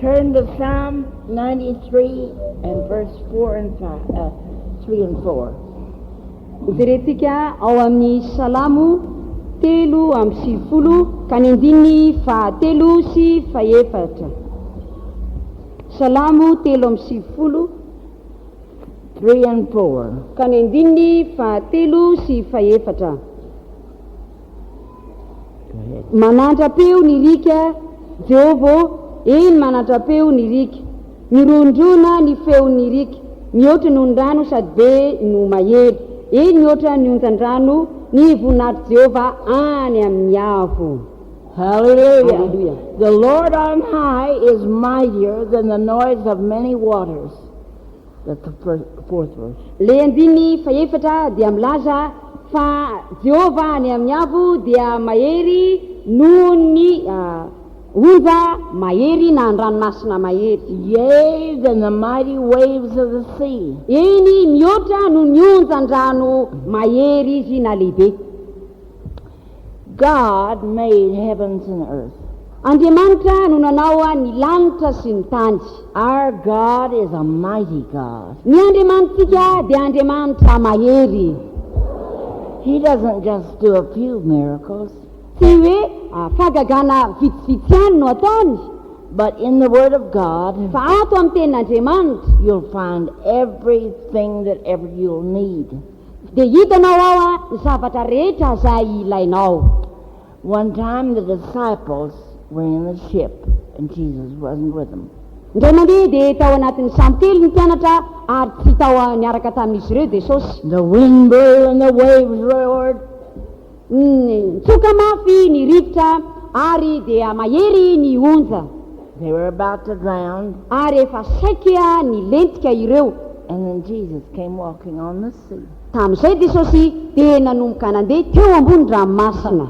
Turn to Psalm 93 and verse 4 and 3 and 4. Izerentsika ao amin'ny Salamo 3:10 ka ny andininy 3 sy 4. Salamo 3:10 3 and 4. ka ny andininy 3 sy 4. Manandrapeo ny rika Jehova, eny manandrapeo ny rika, mirondrona ny feon'ny rika, mihoatra noho ny rano sady be no mahery, eny mihoatra ny onjan-drano ny voninahitry Jehova any amin'ny avo. Hallelujah. Hallelujah. The Lord on high is mightier than the noise of many waters. That's the fourth verse. Le andiny 4 dia milaza fa Jehova any amin'ny avo dia mahery noho ny onja mahery na ny ranomasina mahery. Yea, than the mighty waves of the sea. Eny mihoatra noho ny onjan-drano mahery izy na lehibe. God made heavens and earth. Andriamanitra no nanao ny lanitra sy ny tany. Our God is a mighty God. Ny Andriamanitsika dia Andriamanitra mahery. He doesn't just do a few miracles, Tsy hoe fagagana vitsivitsy ihany no ataony, but in the Word of God, fa ato amin'ny tenin'Andriamanitra you'll find everything that ever you'll need. dia hitanao ao ny zavatra rehetra izay ilainao. One time the disciples were in the ship and Jesus wasn't with them. Indray mandeha dia tao anatin'ny sambo kely ny mpianatra ary tsy tao niaraka tamin'izy ireo Jesosy. The wind blew and the waves roared. Tsoka mafy ny rivotra ary dia mahery ny onja. They were about to drown, Ary efa saika ny lentika ireo. and then Jesus came walking on the sea. Tamin'izay Jesosy dia nanomboka nandeha teo ambony ranomasina.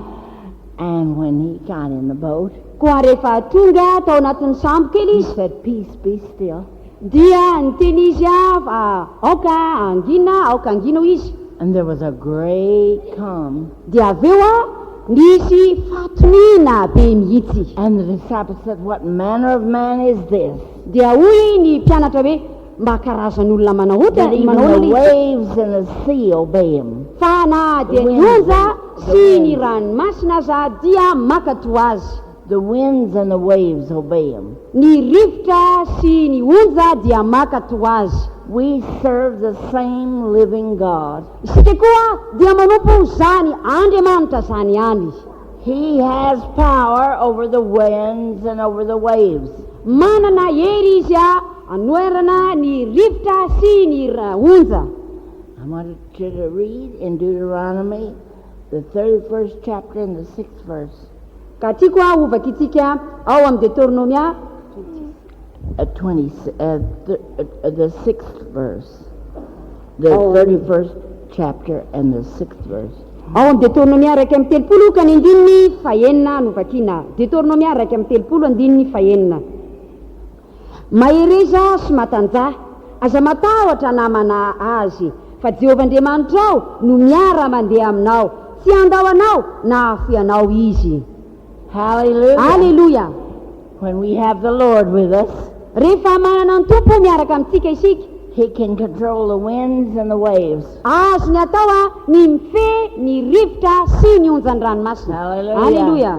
And when he got in the boat, Koa rehefa tonga tao anatin'ny sambo kely he izy said, "Peace, be still." dia niteny izy aoka angina izy. And there was a great calm. Dia aveo nisy fatonina be mihitsy. And the disciples said, "What manner of man is this, Dia hoy ny mpianatra hoe mba karazan'olona manahota that even manao the izy waves and the sea obey him?" fa na dia ny onja sy ny ranomasina aza dia makato azy. The winds and the waves obey him. Ny rivotra sy ny onja dia makato azy. We serve the same living God. Isika koa dia manompo zany Andriamanitra zany ihany. He has power over the winds and over the waves. Manana hery izy anoerana ny rivotra sy ny onja. I wanted you to read in Deuteronomy, the 31st chapter and the 6th verse. Ka tiako ovaka itsika ao amin'ny Deutéronomia The 6th verse. The 31st chapter and the 6th verse. ao amin'ny Deutéronomia 1:30 ka ny andininy 4 no vakiana. Deutéronomia 1:30 andininy 4. Mahereza sy matanjaha, aza matahotra namana azy, fa Jehovah Andriamanitra ao no miara mandeha aminao, tsy andao anao na afianao izy. Hallelujah. Hallelujah. When we have the Lord with us, Rehefa manana ny tompo miaraka amintsika isika, he can control the winds and the waves. azo ny atao ny mife ny rivotra sy ny onjan-dranomasina. Hallelujah. Hallelujah.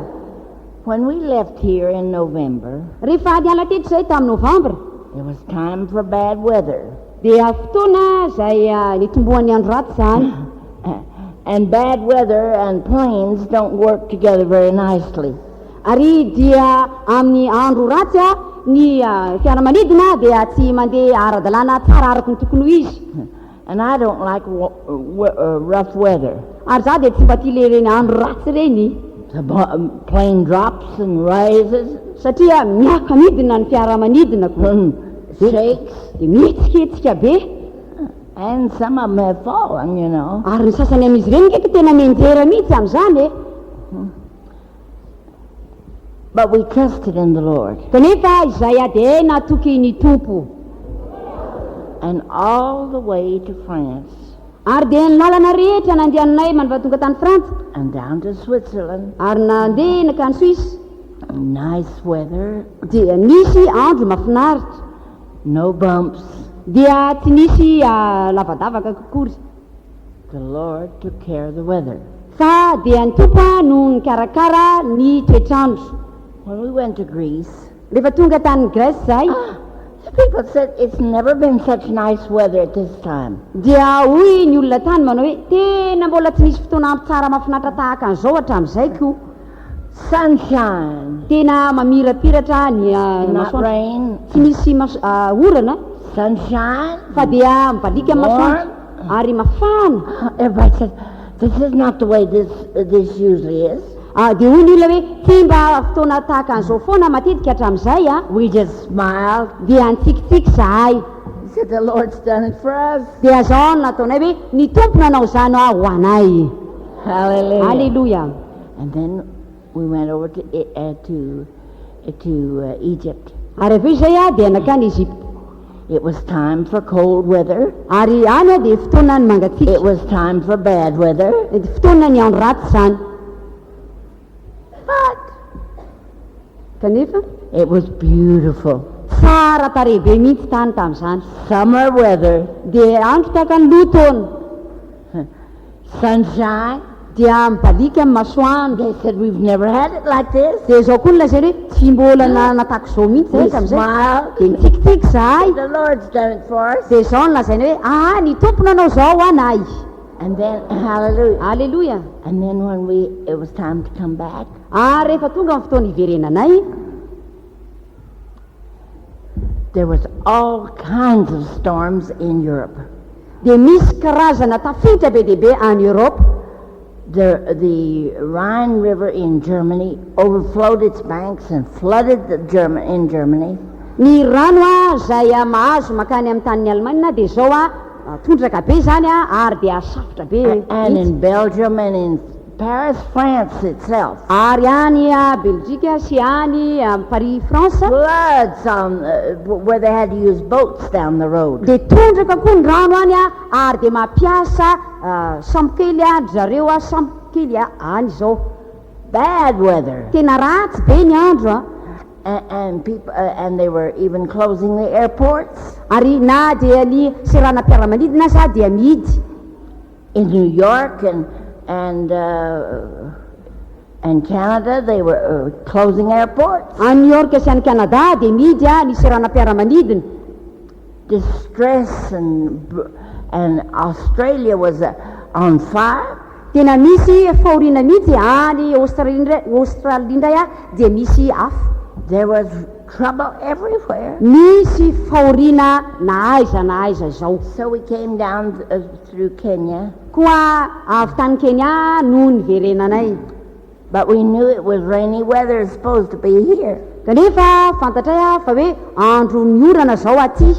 When we left here in November, Rehefa niala teto izay tamin'ny Novambra, it was time for bad weather. dia fotoana izay nitombohan'ny andro ratsy zany. And bad weather and planes don't work together very nicely. Ary dia amin'ny andro ratsy ny fiaramanidina dia tsy mandeha ara-dalàna tsara araka ny tokony ho izy. And I don't like rough weather. Ary za dia tsy mba tia le reny andro ratsy reny, The plane drops and rises, satria miaka-midina ny fiaramanidina ko. shakes, Dia mihetsiketsika be. and some of them have fallen, you know. Ary ny sasany amin'izy ireny ngeky tena menjera mihitsy amin'izany But we trusted in the Lord. Kanefa izay dia natoky ny tompo. And all the way to France Ary dia ny lalana rehetra nandehananay manova tonga tany Frantsa, and down to Switzerland ary nandeha nakany Suisse, nice weather, dia nisy andro mahafinaritra, no bumps. dia tsy nisy lavadavaka kokory, The Lord took care of the weather. fa dia ny tompo no nikarakara ny toetrandro. When we went to Greece, Rehefa tonga tany Grèce zahay, the people said it's never been such nice weather at this time. dia hoy ny olona tany manao hoe tena mbola tsy nisy fotoana ampy tsara mahafinaritra tahaka an'izao hatramin'izay ko. Sunshine, Tena mamirapiratra ny not masoandro, rain. tsy misy orana, Sunshine, fa dia mibalika amin'ny masoandro ary mafana. Everybody said, this is not the way this usually is. Dia hoy ny olona hoe tsy mba fotoana tahaka an'izao foana matetika hatramin'izay We just smiled. dia nitsikitsiky zahay. He said, the Lord's done it for us. Dia zao no nataonay hoe ny tompo nanao zany ho anay. Hallelujah. Alleluia. And then we went over to Egypt. Ary avy eo zay dia nakany Ezipta. It was time for cold weather. Ary any dia fotoana ny mangatsiaka. It was time for bad weather. Fotoana ny andro ratsy zany. But Kanefa it was beautiful. tsara tarehy be mihitsy tany tamin'izany. Summer weather, Dia andro tahaka ny lotaona, sunshine. dia mibalika amin'ny masoandro. They said, we've never had it like this. Dia zao koa no lazainy hoe tsy mbola natako zao mihitsy We zay tamin'izay. smiled. Dia nitsikitsiky zahay. The Lord's done it for us. Dia zao no lazainy hoe ny tompo nanao zao ho anay. And then, hallelujah. Alleluia. And then when it was time to come back, Rehefa tonga amin'ny fotoana hiverenanay, there was all kinds of storms in Europe. dia misy karazana tafita be dia be any Europe. The Rhine River in Germany overflowed its banks and flooded in Germany. Ny rano zay mahazo makany amin'ny tanin'ny Alemana dia zao tondraka be zany ary dia safotra be. And in Belgium and in Paris, France itself. Ary any Belgique sy any Paris France Floods where they had to use boats down the road. dia tondraka koa ny rano any ary dia mampiasa sambokely zareo sambokely any zao. Bad weather. Tena ratsy be ny andro And people, and they were even closing the airports. ary na dia ny seranam-piaramanidina sa dia mihidy. In New York and Canada, they were closing airports. Any New York sy any Canada dia mihidy ny seranam-piaramanidina. Distress and Australia was on fire. Tena misy fahoriana mihitsy any Australia indray dia misy afo. There was trouble everywhere. Misy fahoriana na aiza zao. So we came down through Kenya, Koa avy tany Kenya no niverenanay. but we knew it was rainy weather. It's supposed to be here. Kanefa fantatray fa hoe andro miorana zao aty.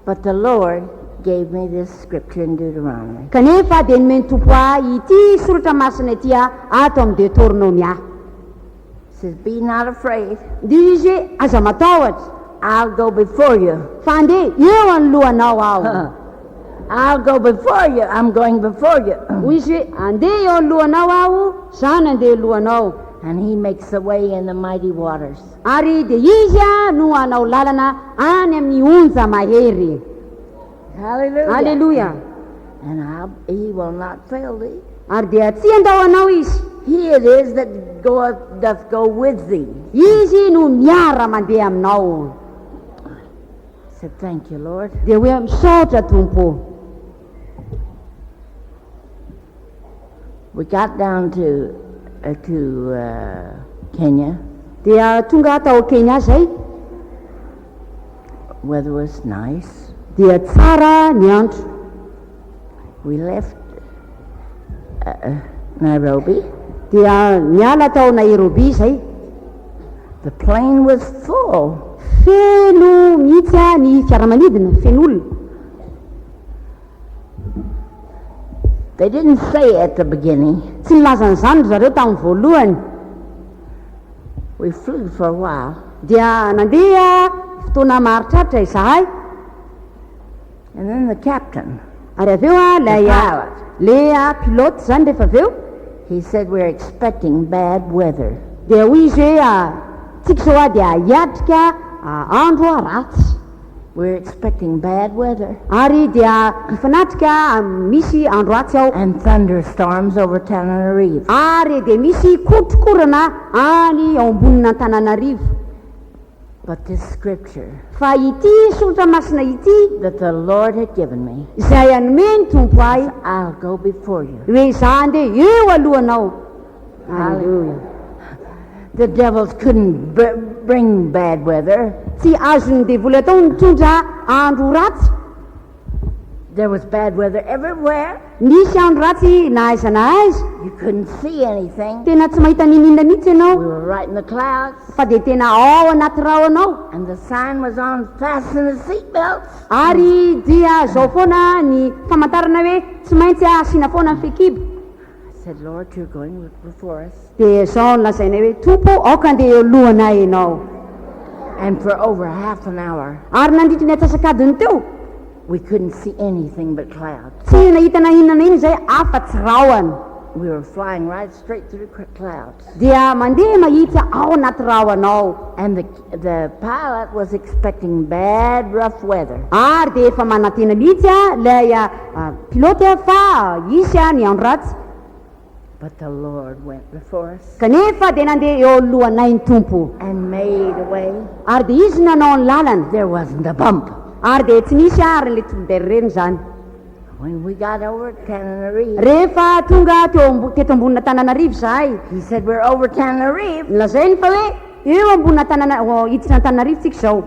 But the Lord gave me this scripture in Deuteronomy. Kanefa dia nomeny tompo ity soratra masina ity ato amin'ny Deuteronomia. It says, be not afraid. Dia izy hoe aza matahotra, I'll go before you. fa nde eo anoloanao aho. I'll go before you. I'm going before you. Hoy izy hoe andeha eo anoloanao aho, zany andeha alohanao. And he makes the way in the mighty waters. Ary dia izy no anao lalana any amin'ny onja mahery. Hallelujah. Alleluia. And he will not fail thee. Ary dia tsy andahoanao izy. He it is that doth go with thee. Izy no miara mandeha aminao. I said, thank you, Lord. Dia hoe misaotra tompo. We got down to Kenya. Dia tonga tao Kenya zay. Weather was nice. Dia tsara ny andro. We left Nairobi. Dia niala tao Nairobi zay. The plane was full. Feno mihitsy ny fiaramanidina, fen'olona. They didn't say at the beginning. Tsy nilaza an'izany zareo tamin'ny voalohany. We flew for a while. Dia nandeha fotoana maharitraritra izahay. And then the captain, Ary avy eo le pilote zany rehefa avy eo he said, we're expecting bad weather. dia hoy izy hoe tsika zao a dia hiatrika andro ratsy We're expecting bad weather ary dia mifanatrika misy andro ratsy ao and thunderstorms over Tananarive. ary dia misy kotrokorana any ao ambonina Antananarivo. But this scripture Fa ity soratra masina ity that the Lord had given me, izay anome ny tompo ahy I'll go before you. hoe za ndeha eo alohanao. Halleluja. The devils couldn't bring bad weather. Tsy azony devoly atao nitondra andro ratsy. There was bad weather everywhere. Nisy andro ratsy na aiza na aiza, You couldn't see anything. tena tsy mahita ninona mihitsy We ianao, were right in the clouds. fa dia tena ao anaty rahanao. And the sign was on fasten the seatbelts. Ary dia zao foana ny famantarana hoe tsy maintsy asiana foana ny fehikibo. I said, Lord, you're going before us. Dia zao no lazainay hoe tompo aoka andeha eo alohanay ianao. And for over half an hour, Ary nandritra ny atsasakadiny teo, we couldn't see anything but clouds. tsy nahita na inona na iny izay afa-tsy rahona. We were flying right straight through the clouds. Dia mandeha mahitsy ao anaty rahanao. And the pilot was expecting bad, rough weather. Ary dia efa manantena mihitsy ilay pilote fa isy ny andro ratsy. But the Lord went before us Kanefa dia nandeha eo alohanay ny tompo. and made a way. Ary dia izy nanao ny lalana. There wasn't a bump. Ary dia tsy nisy ary le tondereny zany. When we got over Tananarive, Rehefa tonga teto ambonina Tananarivo zahay, he said, we're over Tananarive. lazainy fa hoe eo ambonina hiditra Tananarivo tsika zao.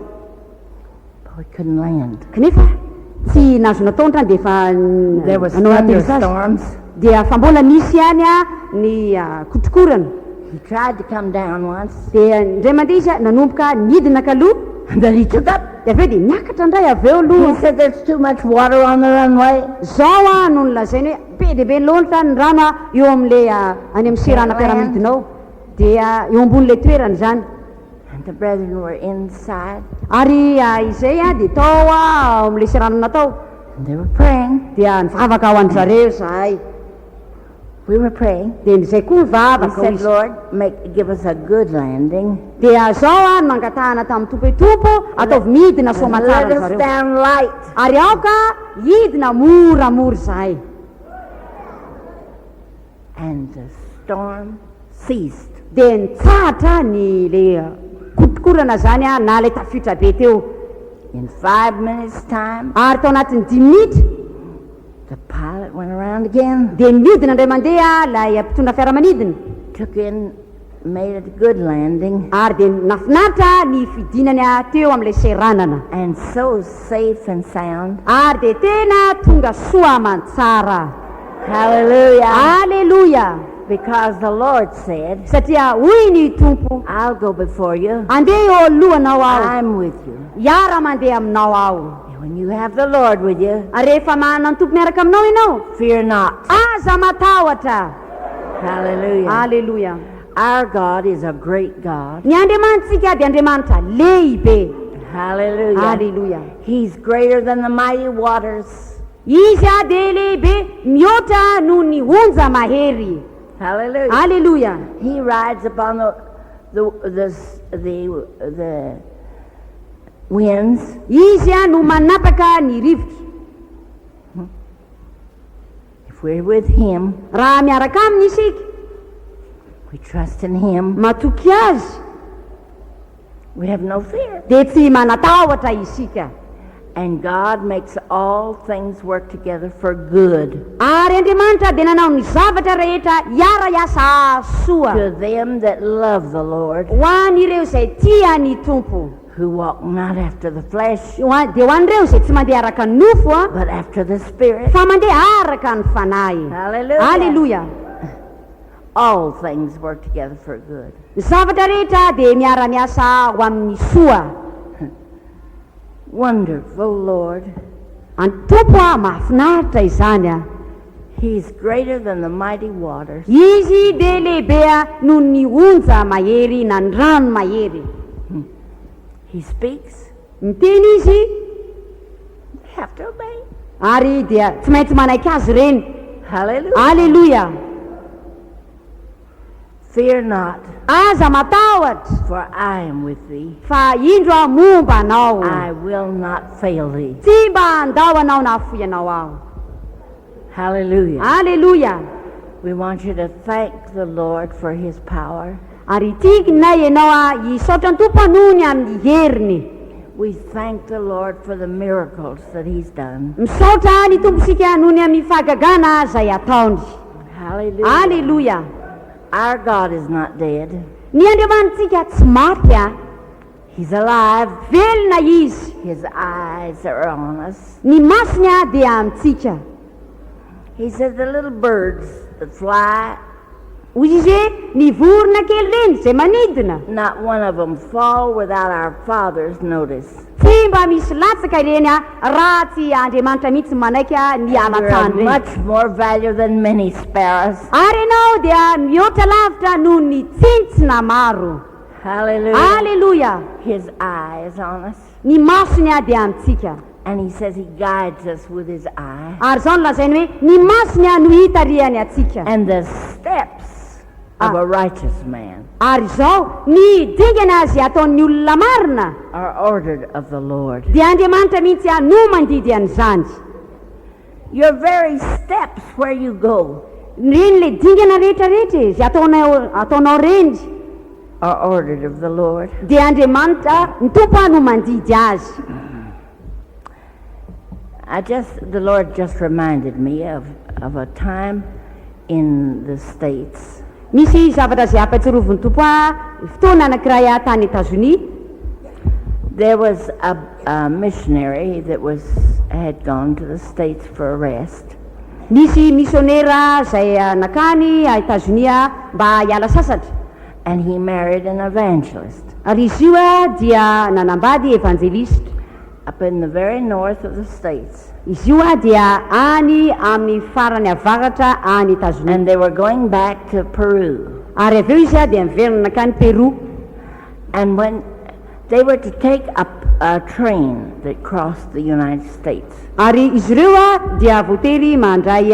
But we couldn't land. Kanefa tsy nazo natao ny trany dia efa There was nanao atterrissage. thunderstorms. Dia fa mbola nisy ihany ny kotrokorana. He tried to come down once. Dia indray mandeha izy nanomboka nidina kaloha. And then he took up. Dia aveo dia niakatra indray avy eo He aloha. said, there's too much water on the runway. Zao no nolazainy hoe be dia be loatra ny rano eo amin'ilay any amin'ny serana piramidinao. Dia eo ambon'ilay toerana zany. And the brethren were inside. Ary izay dia tao amin'ilay serana natao. And they were praying. Dia nivavaka ao an-jareo zahay. We were praying. Dia izay koa We nivavaka ao said, izy. Lord, give us a good landing. Dia zao nangatahana tamin'ny tompo hoe tompo ataovy midina soamatsara Let us zareo. down light. Ary aoka hidina moramora zahay. And the storm ceased. Dia nitsahatra ny le kotokorana zany na le tafiotra be teo. In 5 minutes' time, Ary tao anatin'ny 10 minitra the pilot went around again, dia midina indray mandeha lay mpitondra fiaramanidina. took in, made a good landing, Ary dia nafinatra ny fidinany teo amin'ilay seranana. and so safe and sound. Ary dia tena tonga soa aman-tsara. Hallelujah. Aleluia. Because the Lord said, Satria hoy ny tompo, I'll go before you. andeha eo alohanao aho, I'm with you. iara mandeha aminao aho. And when you have the Lord with you, Ary rehefa manana ny tompo miaraka aminao ianao, fear not. aza matahotra. Hallelujah. Aleluia. Our God is a great God. Ny Andriamanitsika dia Andriamanitra lehibe. Hallelujah. Aleluia. He's greater than the mighty waters. Izy dia lehibe mihoatra noho ny onja mahery. Hallelujah. Aleluia. He rides upon the winds. Izy no manapaka ny rivotra. If we're with Him, Raha miaraka aminy isika, we trust in Him, matoky azy, we have no fear. dia tsy manatahotra isika. And God makes all things work together for good Ary Andriamanitra dia nanao ny zavatra rehetra iara-iasa soa to them that love the Lord, ho an'ireo izay tia ny tompo. who walk not after the flesh, Dia ho an'ireo izay tsy mandeha araka ny nofo but after the Spirit. fa mandeha araka ny fanahy. Hallelujah. Aleluia. All things work together for good. Ny zavatra rehetra dia miara-miasa ho amin'ny soa. Wonderful Lord. Any tompo mahafinaritra izany. He's greater than the mighty waters. Izy dia lehibe noho ny onja mahery na ny rano mahery. He speaks, Miteny izy we have to obey. ary dia tsy maintsy manaiky azy ireny. Hallelujah. Aleluia. Fear not, aza matahotra for I am with thee. fa indro aho momba anao. I will not fail thee. Tsy mba handao anao na hafoy anao aho. Hallelujah. Alleluia. We want you to thank the Lord for his power. Ary tikinay ianao a hisaotra ny tomponony amin'ny heriny. We thank the Lord for the miracles that he's done. Misaotra ny tombosika nohony amin'ny fahagagana izay ataony. Hallelujah. Alleluia. Our God is not dead. Ny Andriamanitsika tsy maty a. He's alive. Velona izy. His eyes are on us. Ny masiny a dia amintsika. He said the little birds that fly, Hoy izy hoe ny vorona kely reny izay manidina. not one of them fall without our Father's notice. Tsy mba misy latsaka ireny a raha tsy Andriamanitra mihitsy manaiky ny We're alatsany of reny. much more value than many sparrows. Ary ianao dia mihoatra lavitra noho ny tsintsina maro. Hallelujah. Alleluia. His eye is on us. Ny masiny a dia amintsika. And he says he guides us with his eye. Ary zao no lazainy hoe ny masiny a no hitarihany atsika. And the steps of a righteous man Ary zao ny dingana azy ataon'ny olona marina are ordered of the Lord. dia Andriamanitra mihitsy a no mandidy an'izany. Your very steps where you go Reny le dingana rehetrarehetra izay ataonao reny are ordered of the Lord. dia Andriamanitra ny tompo no mandidy azy. The Lord just reminded me of a time in the States. Misy zavatra izay ampatsirovin'ny tompo a fotoana anankiray tany États-Unis. There was a missionary that had gone to the States for a rest. Nisy misionera izay nakany États-Unis mba hiala sasatra. And he married an evangelist Ary izy io a dia nanambady evangelista. up in the very north of the States. Izy io a dia any amin'ny farany avaratra any États-Unis. And they were going back to Peru. Ary avy eo izy a dia miverina nakany Peroa. And when they were to take a train that crossed the United States, Ary izy ireo a dia voatery mandray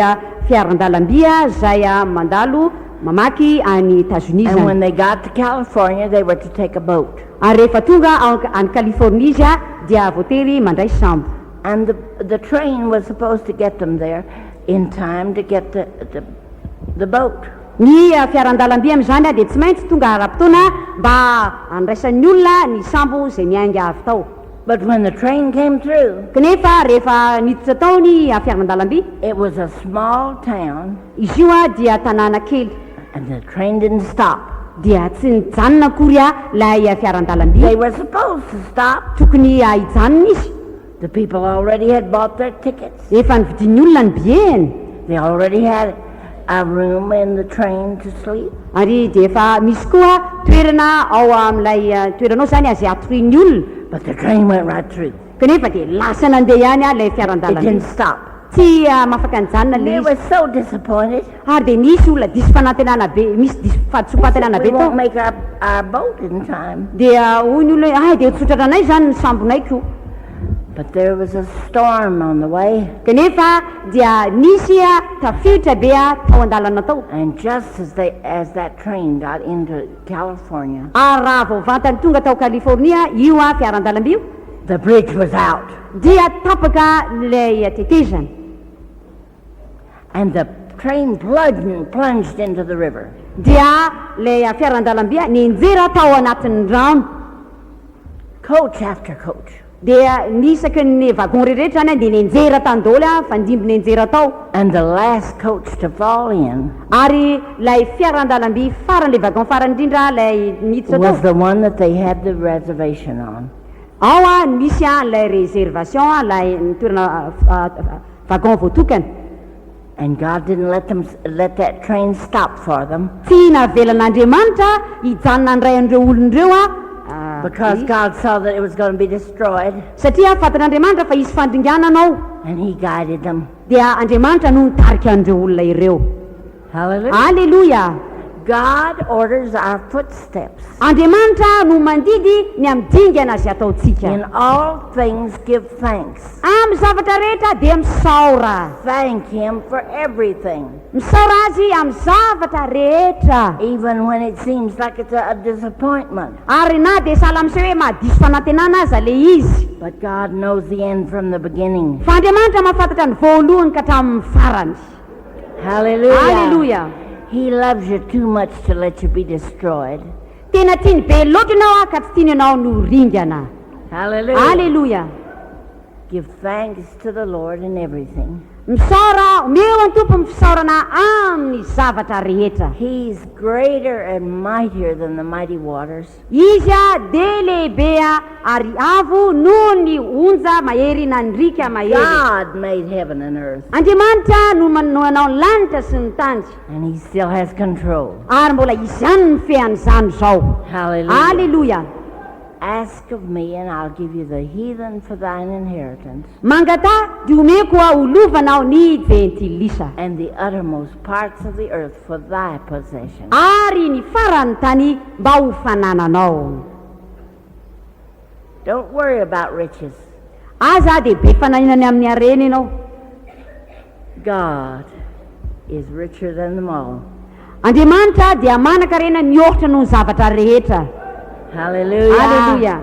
fiarandalam-by izay mandalo mamaky any États-Unis and when zany. they got to California, they were to take a boat. Ary rehefa tonga any Californie izy a dia voatery mandray sambo. And the train was supposed to get them there in time to get the boat. Ny fiarandalam-by amin'izany a dia tsy maintsy tonga ara-potoana mba andraisan'ny olona ny sambo izay miainga avy tao. But when the train came through, Kanefa rehefa niditra tao ny fiarandalam-by, it was a small town izy io a dia tanàna kely and the train didn't stop. dia tsy nijanona akory lay fiarandalam-by. They were supposed to stop. Tokony hijanona izy. The people already had bought their tickets. Efa nividin'ny olona ny bieny. They already had a room in the train to sleep. Ary dia efa misy koa toerana ao amin'ilay toeranao zany izay atorian'ny olona. But the train went right through. Kanefa dia lasa nandeha ihany lay It fiarandalam-by. didn't stop. Tsy mafaka nijanona They le were izy. so disappointed. Ary dia nisy olona diso fanantenana be, misy diso fahadisom-pantenana We be won't tao. make our boat in time. Dia hoy ny olona hoe dia tsotratra anay zany ny sambonaiko. But there was a storm on the way. Kanefa dia nisy tafiotra be tao an-dalana tao. And just as that train got into California, Ary raha vao vantany tonga tao California io fiarandalam-by io the bridge was out. dia tapaka lay tetezana. And the train plunged into the river. Dia lay fiarandalam-by ninjera tao anatin'ny rano. Coach after coach. Dia nisaky ny vagon rehetra zany dia ninjera tandoly fandimby ninjera tao. And the last coach to fall in Ary lay fiarandalam-by farany le vagon farany indrindra lay miditra was tao. the one that they had the reservation on. Ao misy lay réservation lay toerana vagon voatokana. And God didn't let that train stop for them. Tsy navelan'Andriamanitra hijanona andray an'ireo olon'ireo Because God saw that it was going to be destroyed. satria fantan'Andriamanitra fa hisy fandringanana ao. And he guided them. Dia Andriamanitra no nitarika an'ireo olona ireo. Hallelujah. Alleluia. God orders our footsteps. Andriamanitra no mandidy ny amidingana zay ataontsika. In all things give thanks. Amin'ny zavatra rehetra dia misaora. Thank Him for everything. Misaora azy amin'ny zavatra rehetra. Even when it seems like it's a disappointment. Ary na dia sahala amin'izay hoe mahadiso fanantenana aza le izy. But God knows the end from the beginning. Fa Andriamanitra mahafantatra ny voalohany ka hatramin'ny farany. Hallelujah. Hallelujah. He loves you too much to let you be destroyed. Tena tiany be loatra ianao ka tsy tiany ianao no ringana. Hallelujah. Hallelujah. Give thanks to the Lord in everything. Misaora, omeo ny tompo misaorana amin'ny zavatra rehetra. He's greater and mightier than the mighty waters. Izy dia lehibea ary avo noho ny onja mahery na ny rika mahery. God made heaven and earth. Andriamanitra no nanao ny lanitra sy ny tany. And He still has control. Ary mbola izany ny fean'izany zao. Hallelujah. Hallelujah. Ask of me and I'll give you the heathen for thine inheritance. Mangata dia omeko olovanao ny ventilisa. And the uttermost parts of the earth for thy possession. Ary ny farany tany mba ho fanananao. Don't worry about riches. Aza dia be fanahinany amin'ny harena ianao. God is richer than them all. Andriamanitra dia manan-karena mihoatra noho ny zavatra rehetra. Hallelujah. Hallelujah.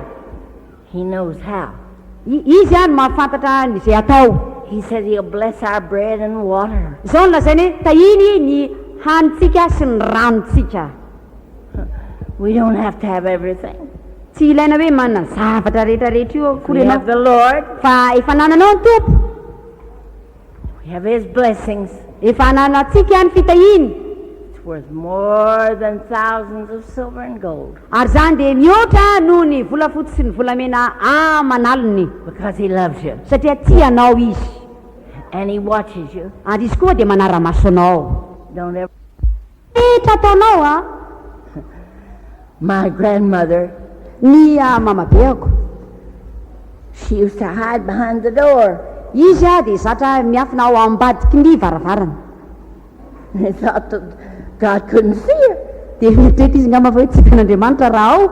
He knows how. Izy no mahafantatra ny zay atao. He said He'll bless our bread and water. Zao no lazainy hoe tahiny ny hanitsika sy ny ranontsika. We don't have to have everything. Tsy ilaina hoe manana zavatra rehetrarehetra io akory We have ianao. the Lord. Fa efa nananao ny tompo. We have His blessings. Efa nanantsika ny fitahiny. It's worth more than thousands of silver and gold. Ary zany dia mihoatra noho ny volafotsy sy ny volamena amanaliny. Because He loves you. Satria tianao izy. And He watches you. Ary izy koa dia manara-maso anao. Don't ever... Rehetra ataonao a. My grandmother, Ny mamabeako. she used to hide behind the door. Izy dia zatra miafina ao ambadiky ny varavarana. They thought that God couldn't see her. Dia mieritreritra izy ngamba hoe tsy hitan'Andriamanitra raha ao.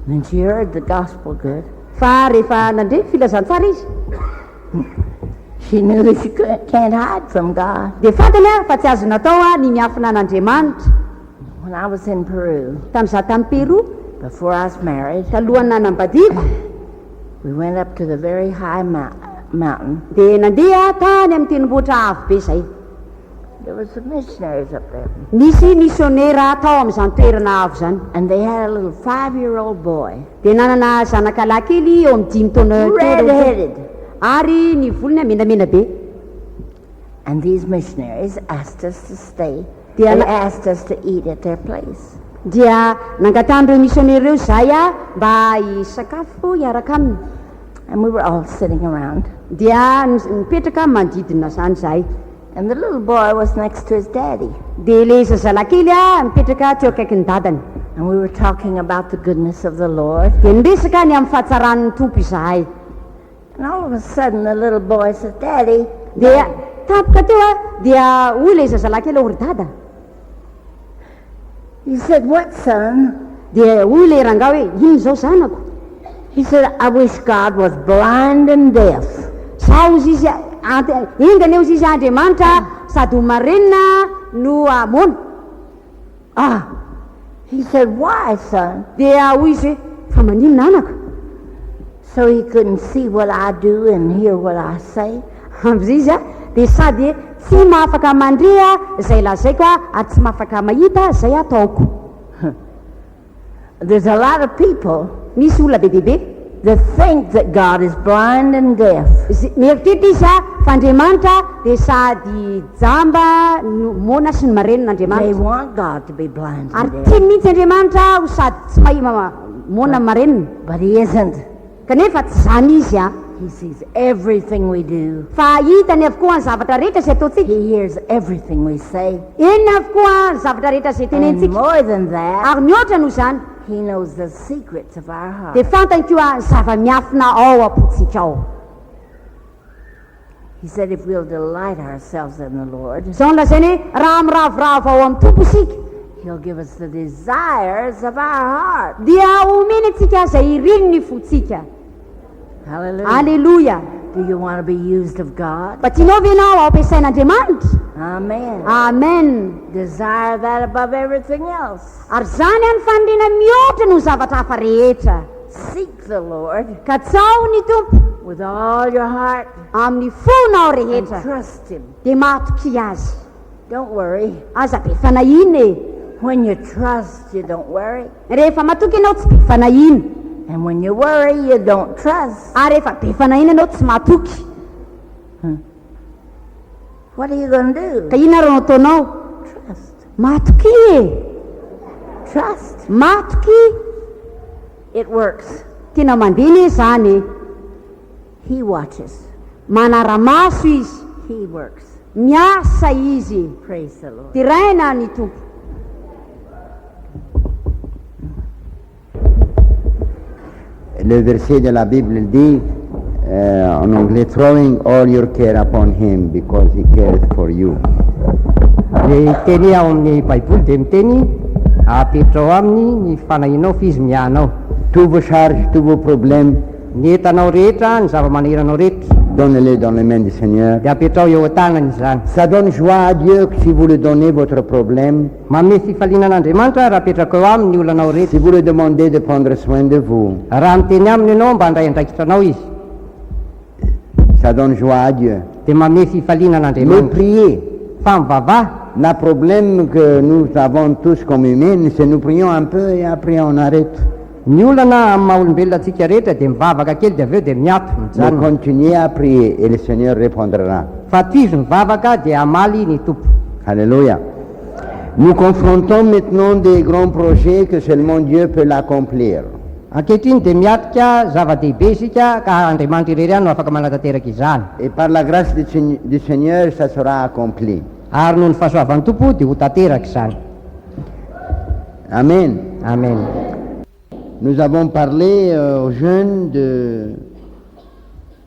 Then she heard the gospel good. Fa rehefa nandre filazantsara izy She knew that she can't hide from God. dia fantany fa tsy azo natao ny miafina an'Andriamanitra. When I was in Peru, Tamin'izaho tamin'ny Peroa, before I was married, talohany nanambadiako, we went up to the very high mountain. dia nandeha tany amin'ny tendrombohitra avo be izay. There were some missionaries up there. Nisy misionera tao amin'izany toerana avo zany. And they had a little 5-year-old boy, Dia nanana zanakalahy kely eo amin'ny 5 taona kely red-headed. ary ny volony menamena be. And these missionaries asked us to stay. They They asked us to eat at their place. Dia nangatan'ireo misionera ireo zay mba hisakafo hiaraka aminy. And we were all sitting around. Dia nipetraka manodidina zany zay. And the little boy was next to his daddy. Dia le zazalahy kely mipetraka teo akaiky ny dadany. And we were talking about the goodness of the Lord. Dia niresaka ny amin'ny fahatsaran'ny tompo izahay. And all of a sudden the little boy said, Daddy, Dia tapoka teo dia hoy le zazalahy kely hoe ry dada. he said, what son? Dia hoy le rangahy hoe ino zao zanako? He said, I wish God was blind and deaf. Zao izy izy ingany eo izy izy Andriamanitra sady ho marenina no mona. He said, why, son? Dia hoy izy hoe fa manino nanako? So he couldn't see what I do and hear what I say. Amin'izay izy dia sady tsy mahafaka mandrea zay lazaiko ary tsy mahafaka mahita zay ataoko. There's a lot of people Misy olona be dehibe that think that God is blind and deaf. mieritreritra izy fa Andriamanitra dia sady jamba mona sy ny marenina They Andriamanitra. want God to be blind Ary and tia deaf. mihitsy Andriamanitra ho sady tsy mona marenina. But he isn't. Kanefa tsy zany izy He sees everything we do. fa hitany avokoa ny zavatra rehetra zay ataontsika. He hears everything we say. Eny avokoa ny zavatra rehetra zay And tenentsika. more than that, Ary mihoatra noho zany he knows the secrets of our heart. dia fantany koa zava-miafina ao apotsika ao. He said if we'll delight ourselves in the Lord, Zao no lazainy hoe raha miravoravo ao amin'ny tompo isika, He'll give us the desires of our heart. dia omeny antsika zay rinony fotsika. Hallelujah. Alleluia. Do you want to be used of God? Mba tianao ve ianao ampiasain'andriamanitra? Amen. Amen. Desire that above everything else. Ary zany any fanirina mihoatra no zavatra hafa rehetra. Seek the Lord Ka tsaho ny tompo with all your heart amin'ny fonao and rehetra trust Him. dia matoky azy. Don't worry. Aza be fanahina e. When you trust, you don't worry. Rehefa matoky ianao tsy be fanahina. And when you worry, you don't trust. Ary rehefa be fanahina ianao tsy matoky. What are you going to Ka do? inona rano ataonao? Trust. Matoky e. Trust. Matoky. It works. Tena mandeha zany e. He watches. Manara-maso izy. He works. Miasa izy. Praise the Lord. Tiraina ny tompo. Le verset de la Bible dit en anglais, throwing all your care upon him because he cares for you. Ny teny ao amin'ny baiboly dia miteny apetrao aminy ny fanahinao fizimianao. Tous vos charges, tous vos problèmes, Ny entanao rehetra, ny zava-maniranao rehetra donnez-les dans les mains du Seigneur. dia apetrao eo an-tanany izany. Ça donne joie à Dieu que si vous lui donnez votre problème, Manome fifalianan'Andriamanitra raha apetraka eo aminy ny olanao rehetra. si vous lui demandez de prendre soin de vous, Raha miteny aminy ianao mba handray andraikitranao izy, ça donne joie à Dieu. dia manome Mais fifalianan'Andriamanitra. priez. Fa mivavaha, Le problème que nous avons tous comme humains, c'est nous prions un peu et après on arrête. ny olana amin'ny maha-olombelona antsika rehetra dia mivavaka kely dia avy eo dia miato Mais mijanona. continuez à prier et le Seigneur répondra. Fa toizo mivavaka dia amaly ny tompo. Alléluia. Nous confrontons maintenant des grands projets que seulement Dieu peut l'accomplir. Ankehitriny dia miatika zava-dehibe isika ka Andriamanitra irery ihany no afaka manatanteraka izany. Et par la grâce du Seigneur, ça sera accompli. Ary noho ny fahasoavan'ny tompo dia ho tanteraka izany. Amen. Amen. Nous avons parlé aux jeunes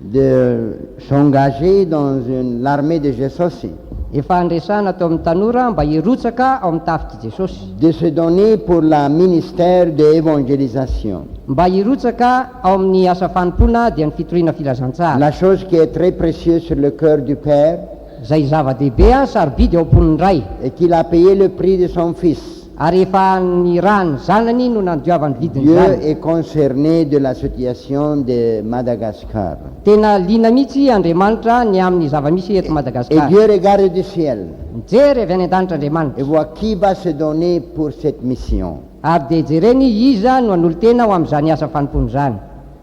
de s'engager dans l'armée de JESOSY, Efa andresana tao amin'ny tanora mba hirotsaka ao amin'ny tafiky Jesosy, de se donner pour le ministère de l'évangélisation. mba hirotsaka ao amin'ny asa fanompona dia ny fitoriana filazantsara. La chose qui est très précieuse sur le cœur du Père, Zay zava-dehibe a sarobidy ao am-poniny ray, et qu'il a payé le prix de son Fils. ary efa ny rany zanany no nandiovany vidiny Dieu zany. est concerné de la situation de Madagascar. Tena liana mihitsy Andriamanitra ny amin'ny zava-misy eto Et Madagasikara. Dieu regarde du ciel Mijery avy any an-danitra et Andriamanitra, voit qui va se donner pour cette mission. ary dia jereny iza no hanolo tena ho amin'izany asa fanompony zany.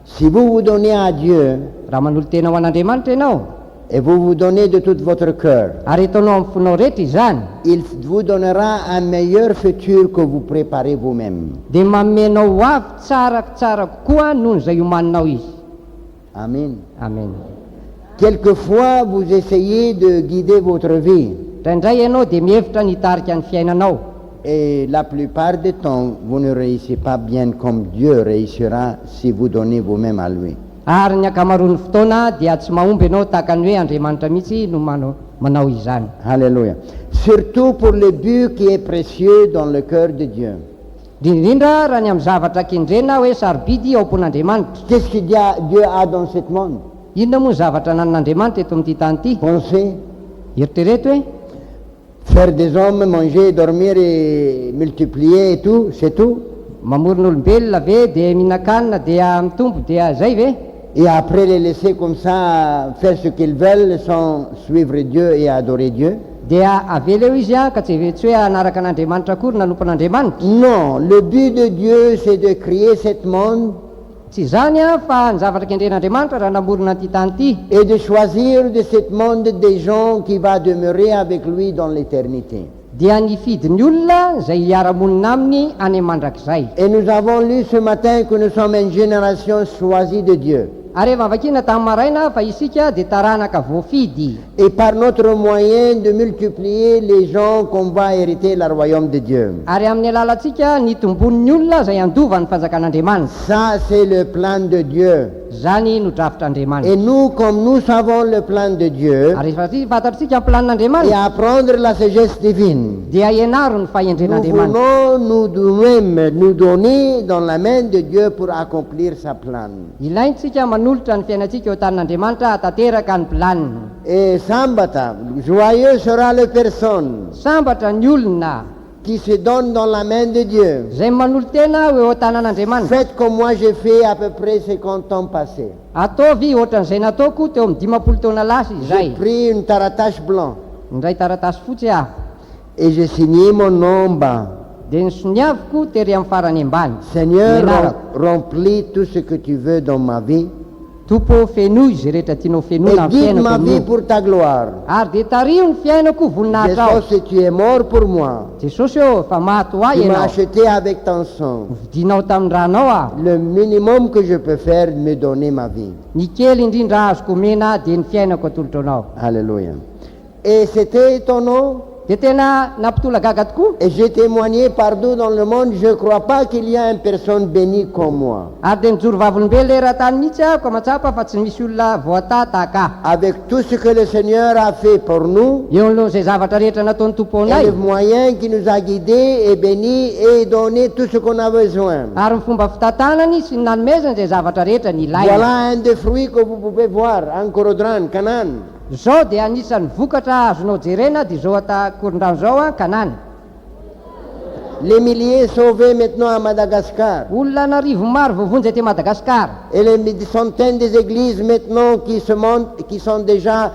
Si vous vous donnez à Dieu Raha manolo tena ho an'Andriamanitra ianao, et vous vous donnez de tout votre cœur, ary ataonao amin'ny fonao rehetra izany, il vous donnera un meilleur futur que vous préparez vous-même. dia mamenao avy tsara kokoa noho izay homaninao izy. Amen. Amen. Quelquefois, vous essayez de guider votre vie Indraindray ianao dia mihevitra ny hitarika ny fiainanao, et la plupart du temps, vous ne réussissez pas bien comme Dieu réussira si vous donnez vous-même à lui. ary ny akamaroan'ny fotoana dia tsy mahomby ianao tahaka ny hoe Andriamanitra mihitsy no manao izany. Alléluia. Surtout pour le but qui est précieux dans le cœur de Dieu. Indrindra raha ny amin'ny zavatra kendrena hoe sarobidy ao am-pon'Andriamanitra. Qu'est-ce que Dieu a dans ce monde? Inona moa ny zavatra nan'Andriamanitra eto amin'ity tany ity? Penser, Eritrereto hoe faire des hommes, manger, dormir et multiplier et tout, c'est tout. mamorona olombelona ve, dia mihinan-kanina, dia mitombo, dia zay ve? Et après les laisser comme ça faire ce qu'ils veulent sans suivre Dieu et adorer Dieu. Dia avela eo izy a ka tsy hoe hanaraka an'Andriamanitra akory nanompan'Andriamanitra. Non, le but de Dieu c'est de créer ce monde Tsy zany a fa ny zavatra kendren'Andriamanitra raha namorona an'ity tany ity, et de choisir de ce monde des gens qui va demeurer avec lui dans l'éternité. dia nifidy ny olona zay hiara-monina aminy any mandrakizay. Et nous avons lu ce matin que nous sommes une génération choisie de Dieu. Ary rehefa vakina tamin'ny maraina fa isika dia taranaka voafidy. Et par notre moyen de multiplier les gens qu'on va hériter le royaume de Dieu. Ary amin'ny alalantsika nitombon'ny olona izay andova ny fanjakan'Andriamanitra. Ça, c'est le plan de Dieu. Zany no drafitr'Andriamanitra. Et nous, comme nous savons le plan de Dieu, Ary fantatritsika ny planin'Andriamanitra et apprendre la sagesse divine, dia ianaro ny nous fahendren'Andriamanitra. voulons nous-mêmes nous donner dans la main de Dieu pour accomplir sa plan. Ilaintsika manolotra ny fiainantsika eo tanin'Andriamanitra hatateraka ny planiny. Et Sambata, joyeux sera la personne Sambatra ny olona qui se donne dans la main de Dieu. izay manolo tena eo tanan'Andriamanitra. Faites comme moi j'ai fait à peu près 50 ans passés. Ataovy ohatran'izay nataoko teo amin'ny 20 taona lasa J'ai izay. pris une taratache blanc Indray taratasy fotsy aho et j'ai signé mon nom en bas. dia nisoniaviko tery amin'ny farany ambany. Seigneur, Nianarako. remplis tout ce que tu veux dans ma vie Tompo fenoy izay rehetra tianao et fenoina amin'ny guide ma fiainako vie io. pour ta gloire. Ary dia tario ny fiainako voninahitra ao. Jésus, tu es mort pour moi. Jesosy eo efa maty ho ahy Tu m'as ianao. acheté avec ton sang. Vidinao tamin'ny ranao aho. Le minimum que je peux faire, me donner ma vie. Ny kely indrindra azoko omena dia ny fiainako atolotra anao. Alléluia. Et c'était étonnant. Dia tena nampitola gaga tokoa. Et j'ai témoigné partout dans le monde, je ne crois pas qu'il y a une personne bénie comme moi. Ary dia mijoro vavolombelona eran-tany mihitsy aho ka matsapa fa tsy misy olona voata tahaka aho. Avec tout ce que le Seigneur a fait pour nous, Eo alohan'izay zavatra rehetra nataon'ny tompo et anay. les moyens qui nous a guidés et bénis et donné tout ce qu'on a besoin. Ary ny fomba fitantanany sy ny nanomezana izay zavatra rehetra ny ilaina. Voilà un des fruits que vous pouvez voir en Corodran, Canaan. Zao dia anisan'ny vokatra azonao jerena dia zao atakorondrano zao a Kanana. Les milliers sauvés maintenant à Madagascar. Olona n'arivo maro voavonjy aty Madagasikara. Et les centaines des églises maintenant qui se montent, qui sont déjà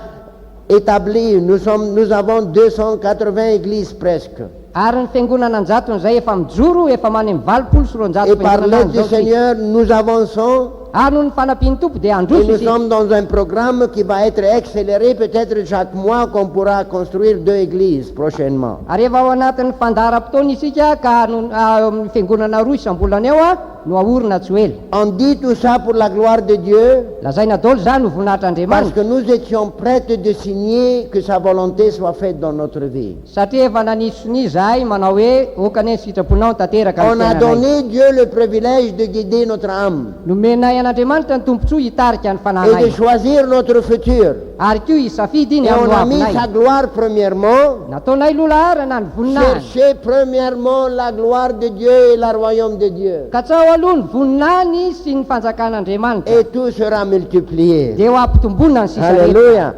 établies. Nous avons 280 églises presque. Ary ny fiangonana anjatony zay efa mijoro efa many amin'ny 20 sy 200 Et par fiangonana l'aide du zao tsika. Seigneur, nous avançons. Ary noho ny fanampian'ny tompo dia Et androso nous izy. sommes dans un programme qui va être accéléré peut-être chaque mois qu'on pourra construire 2 églises prochainement. Ary efa ao anatin'ny fandaharam-potoana isika ka amin'ny fiangonana roa isam-bolana eo a no aorina tsy ho ela. On dit tout ça pour la gloire de Dieu, Lazaina daholo zany ho parce voninahitr'Andriamanitra. que nous étions prêts de signer que sa volonté soit faite dans notre vie. Satria efa nanisony zahay manao hoe okany ny sitraponao tanteraka On ny a fiainanay. donné Dieu le privilège de guider notre âme Nomenay an'Andriamanitra ny tompontsoa hitarika ny et de fananay. choisir notre futur. Ary koa hisafidy iny Et on amin'ny a mis hoavinay. sa gloire premièrement. Nataonay lolarana ny voninahiny. Cherchez premièrement la gloire de Dieu et le royaume de Dieu. Ka tsao aloha ny voninany sy ny fanjakan'Andriamanitra. Et tout sera multiplié. Dia ho ampitombonina ny sisa rehetra. Alléluia.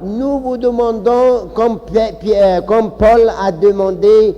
Nous vous demandons, comme Paul a demandé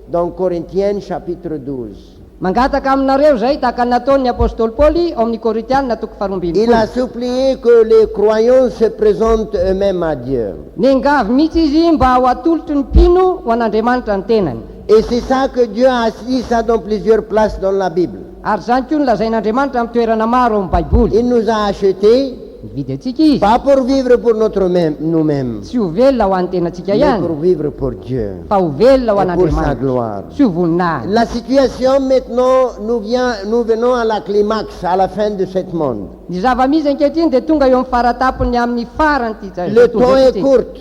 dans Corinthiens chapitre 12. Mangataka aminareo zay tahaka nataon'ny apôstôly Paoly ao amin'ny Korintianina toko faharoambin'ny Il a supplié que les croyants se présentent eux-mêmes à Dieu. Nengavy mihitsy izy mba ho atolotry ny mpino ho an'Andriamanitra ny tenany. Et c'est ça que Dieu a dit ça dans plusieurs places dans la Bible. Ary zany koa nolazain'Andriamanitra amin'ny toerana maro amin'ny Baiboly. Il nous a achetés, Nividy antsika izy. pas pour vivre pour nous-mêmes, Tsy ho velona ho an'ny tenantsika mais ihany, pour vivre pour Dieu. fa ho velona ho Et pour sa an'Andriamanitra. gloire. Sy ho voninahiny. La situation maintenant, nous venons à la climax, à la fin de ce monde. Ny zava-misy ankehitriny dia tonga eo amin'ny faratapony amin'ny farany ty Le temps est court.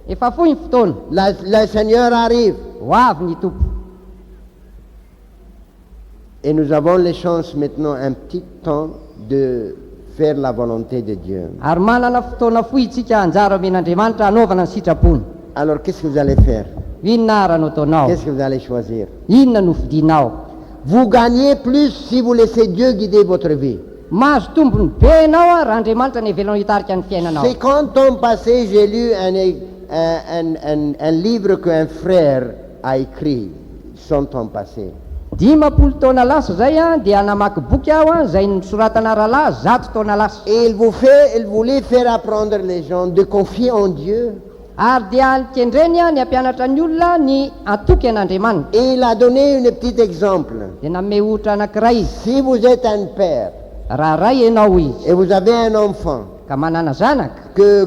efa fohy ny fotoana. Le Seigneur arrive. Ho avy ny tompo. Et nous avons les chances maintenant un petit temps de faire la volonté de Dieu. Ary manana fotoana fohy tsika anjara amen'Andriamanitra anaovana ny sitrapony. Alors qu'est-ce que vous allez faire? Inona ary no ataonao? Qu'est-ce que vous allez choisir? Inona no fidinao? Vous gagnez plus si vous laissez Dieu guider votre vie. Mahazo tombony be ianao a raha Andriamanitra ny avelanao hitarika ny fiainanao. 50 ans passés, j'ai lu un livre qu'un frère a écrit, 100 ans passés. 10 taona lasa zay a dia namaky boky aho a zay nisoratana rahalahy 100 taona lasa. Et il voulait faire apprendre les gens de confier en Dieu. Ary dia nikendreny a ny ampianatra ny olona ny atoky an'Andriamanitra. Et il a donné un petit exemple. Dia nanome ohatra anankiray izy. Si vous êtes un père Raha ray ianao izy et vous avez un enfant, ka manana zanaka, que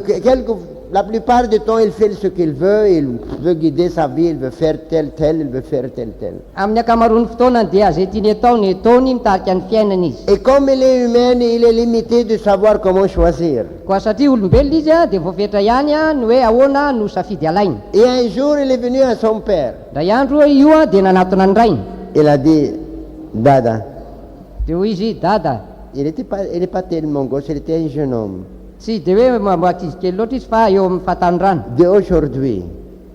la plupart du temps, il fait ce qu'il veut guider sa vie, il veut faire tel, il veut faire tel. Amin'ny ankamaroan'ny fotoana dia zay tiany ataony mitarika ny fiainana izy. Et comme il est humain, il est limité de savoir comment choisir. Koa satria olombelona izy a dia voafetra ihany a ny hoe ahoana no safidy alainy. Et un jour, il est venu à son père. Ndray andro io a dia nanatona ny rainy. Il a dit, Dada, Dia hoy izy, dada, il n'est pas tellement gosse, il était un jeune homme. tsy dia hoe ankizy kely loatra izy fa eo amin'ny fahatanyrano. D'aujourd'hui,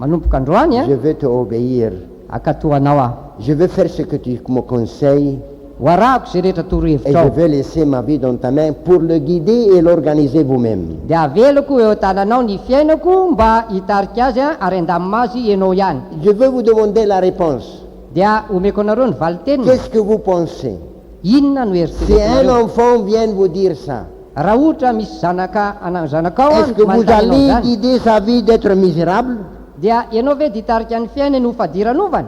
Manomboka androany a je veux te obéir. akatoanao aho. Je veux faire ce que tu me conseilles Ho arahako zay rehetra et torohevitra je ao. veux laisser ma vie dans ta main pour le guider et l'organiser vous-même. Dia avelako eo tananao ny fiainako mba hitarika azy a ary andamina azy ianao ihany. Je veux vous demander la réponse. Dia omeko anareo ny valiteniny. Qu'est-ce que vous pensez? Inona no Si un eritreretinareo? enfant vient vous dire ça, Raha ohatra misy zanakao est-ce que vous allez guider sa vie d'être misérable? dia ianao ve dia hitarika ny fiainany ho fadiran'ovany?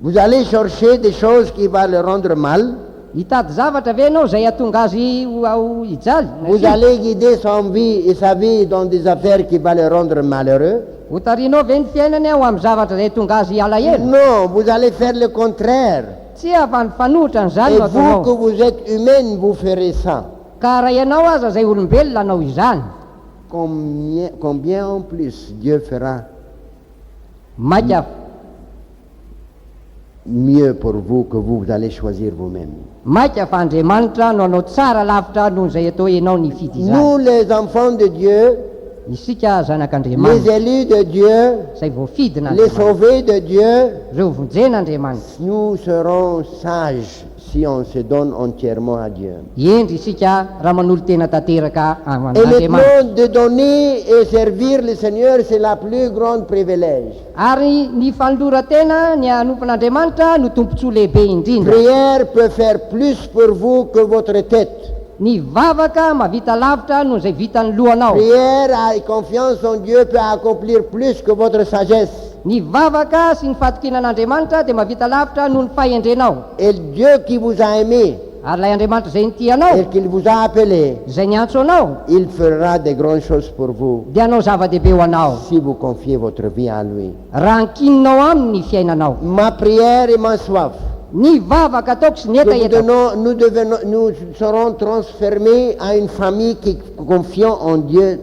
Vous allez chercher des choses qui vont le rendre mal? Hitady zavatra ve ianao zay atonga azy ho hijaly? Vous allez guider son vie et sa vie dans des affaires qui vont le rendre malheureux? Ho tarianao ve ny fiainany ao amin'ny zavatra zay tonga azy alahelo? Non, vous allez faire le contraire. Tsy afa-fanohitra n'izany Et no vous, que ataonao. vous êtes humaine, vous ferez ça. Ka raha ianao aza zay olombelona anao izany, Combien en plus Dieu fera maika mieux pour vous que vous allez choisir vous-même. maika fa Andriamanitra no anao tsara lavitra noho zay atao ianao ny fidy izany. Nous, les enfants de Dieu, Isika les zanak'Andriamanitra, élus de Dieu, zay voafidina les Andriamanitra, sauvés de Dieu, reo vonjen'Andriamanitra. nous serons sages si on se donne entièrement à Dieu. Endry isika raha manolo tena tanteraka Et amin'Andriamanitra. maintenant, de donner et servir le Seigneur, c'est la plus grande privilège. Ary ny fanolora-tena ny anompan'Andriamanitra no tompontsoa lehibe indrindra. Prière peut faire plus pour vous que votre tête. Ny vavaka mavita lavitra noho zay vitan'ny lohanao. Prière et confiance en Dieu peut accomplir plus que votre sagesse. Ny vavaka sy ny fatokinan'Andriamanitra dia mavita lavitra noho ny fahendrenao. Et Dieu qui vous a aimé Ary ilay Andriamanitra zay nity anao, et qu'il vous a appelé, zay niantso anao, il fera de grandes choses pour vous dia anao zava-dehibe ho anao. si vous confiez votre vie à lui. Raha ankininao aminy ny fiainanao. Ma prière et ma soif, Ny vavaka ataoko sy ny etaeta, nous serons transformés à une famille qui confiant en Dieu.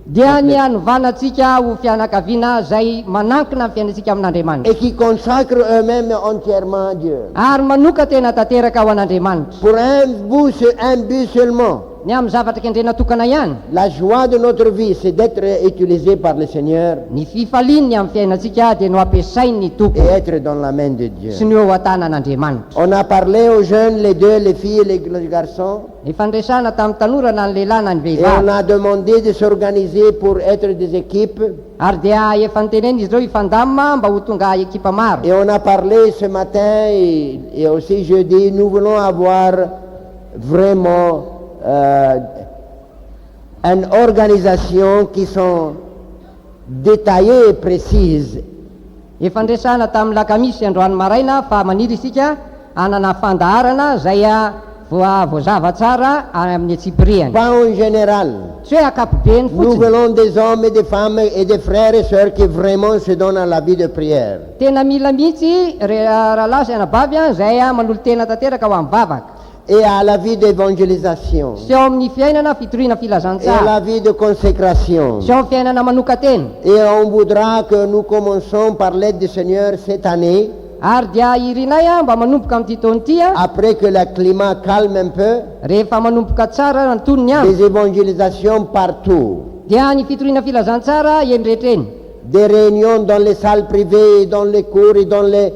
dia ny anovanantsika ho fianakaviana zay manankina ny fiainantsika amin'Andriamanitra. Et qui consacrent eux-mêmes entièrement à Dieu. Ary manoka tena tanteraka ho an'Andriamanitra. Pour un but seulement. Ny amin'ny zavatra kendrena tokana ihany, La joie de notre vie, c'est d'être utilisé par le Seigneur ny fifalininy amin'ny fiainantsika dia no ampiasainy ny et tompony être dans la main de Dieu. sy ny eo an-tanan'Andriamanitra. On a parlé aux jeunes, les deux, les filles et les garçons, Ny fandresana tamin'ny tanora na ny lehilahy na ny et on vehivavy. a demandé de s'organiser pour être des équipes. Ary dia efa nyteneny izy ireo ifandamina mba ho tonga ekipa maro. Et on a parlé ce matin et aussi jeudi, nous voulons avoir vraiment une organisation qui sont détaillées et précises. Efa ndresana tamin'ny lakamisy androany maraina fa maniry isika hanana fandaharana zay a voazava tsara amin'ny atsipiriany. Pas en général. Tsy hoe akapobeny Nous fotsiny. voulons des hommes et des femmes et des frères et sœurs qui vraiment se donnent à la vie de prière. Tena mila mihitsy rahalahy sy anabavy a zay a manolo tena tanteraka ho amin'ny vavaka. Et à la vie d'évangélisation. Sy eo amin'ny fiainana fitoriana Et à filazantsara. la vie de consécration. Sy eo amin'ny fiainana manoka tena. Et on voudra que nous commençons par l'aide du Seigneur cette année, Ary dia irinay a mba manomboka amin'ity taona ity a, après que le climat calme un peu, rehefa manomboka tsara ny tonony any, des évangélisations partout. dia ny fitoriana filazantsara eny rehetreny. Des réunions dans les salles privées, dans les cours et dans les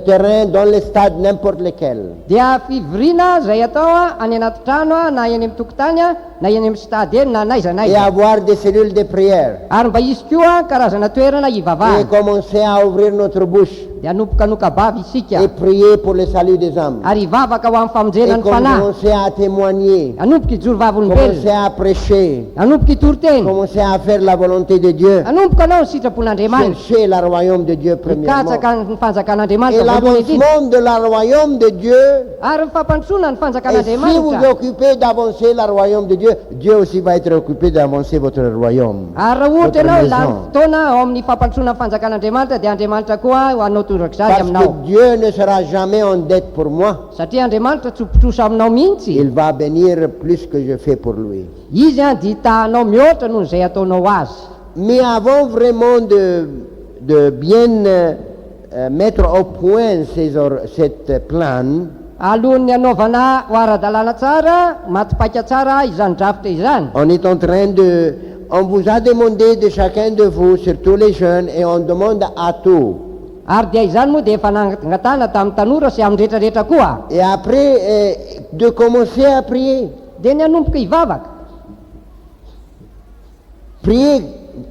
terrains, dans les stades, n'importe lesquels. Dia fivorina zay atao a any anaty trano a na eny amin'ny tokotany a na eny amin'ny stade eny na naiza Et naiza. avoir des cellules de prière. Ary mba isy koa karazana toerana Et ivavahana. commencer à ouvrir notre bouche Dia anomboka bavy isika et prier pour le salut des âmes. ary ivavaka ho amin'ny Et famonjena ny fanahy. commencer à témoigner, Anomboka ijoro commencer vavolombelona, à prêcher, anomboka itoroteny, commencer à faire la volonté de Dieu. anomboka anao ny sitrapon'Andriamanitra, Chercher le royaume de Dieu premièrement. mikatsaka ny fanjakana fanjakan'andriamanitra et voalohany indrindra. l'avancement de la royaume de Dieu. Ary ny fampandrosoana ny Et si vous fanjakan'andriamanitra. occupez d'avancer le royaume de Dieu, Dieu aussi va être occupé d'avancer votre royaume. Ary raha ohatra Votre ianao maison. lany fotoana ao amin'ny fampandrosoana ny fanjakan'andriamanitra dia Andriamanitra koa ho anao toroak'izany Parce aminao. que Dieu ne sera jamais en dette pour moi. Satria Andriamanitra tsy mpitrosa aminao mihitsy. Il va bénir plus que je fais pour lui. Izy dia hitahanao mihoatra noho izay ataonao azy. Mais avant vraiment de bien mettre au point cette plan, Alohan'ny anaovana ho ara-dalàna tsara, matipaika tsara izany drafitra izany. on est en train on vous a demandé de chacun de vous, surtout les jeunes, et on demande à tous. Ary dia izany moa dia efa nangatana tamin'ny tanora sy amin'ny rehetrarehetra koa. Et après, de commencer à prier. Dia ny hanomboka hivavaka. Priez